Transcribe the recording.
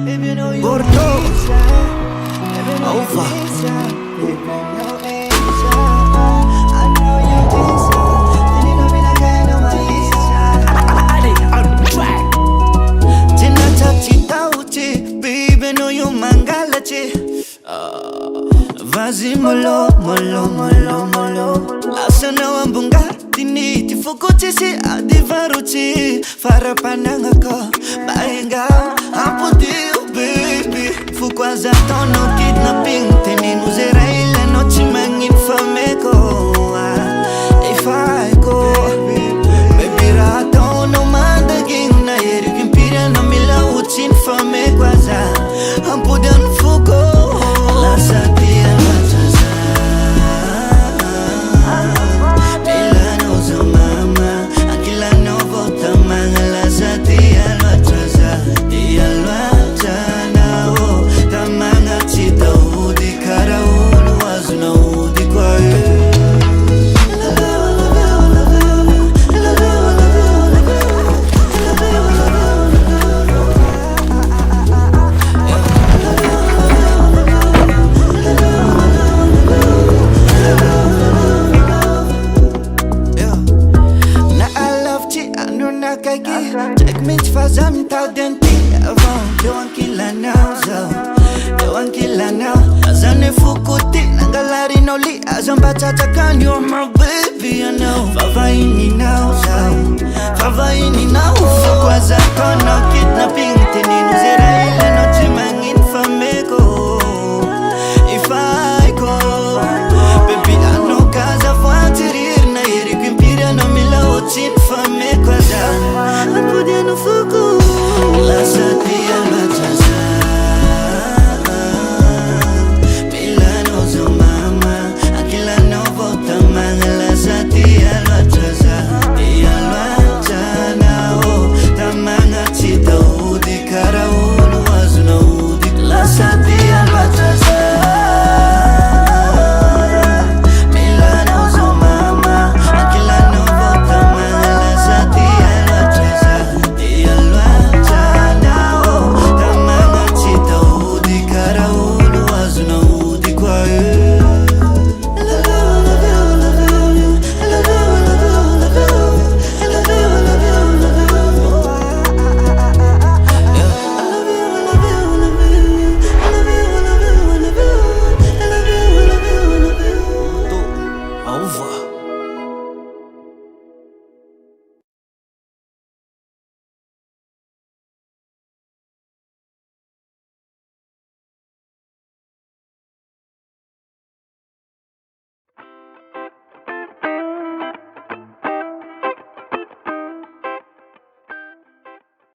Bordeaux, over. Vas-y mollo, mollo, mollo, mollo. Lasana wambunga dini tifukuti si adivaruti farapananga ko baenga apudi baby fukwaza tono kidnapping teni nuzera ile noche mangifame ko if I go baby rato no manda gina yeri kimpira no mila uchin fame kwaza apudi anfuko Check me faza mtadenti avant you want killer now so you want killer now azane fukuti nangalari no li azamba tatakan you're my baby I know favaini now so favaini now fukwaza kono kidnapping teni nuzera ile no chimangin fameko if I go baby I know kaza fuatirir na yeri kimpira no mila uchin fameko Apudendo fogo Lasati almataza Milano zo mama Akila no vota manga Lasati almataza E almata nao Tamanga chita udi Kara unu wazuna udi Lasati almataza over.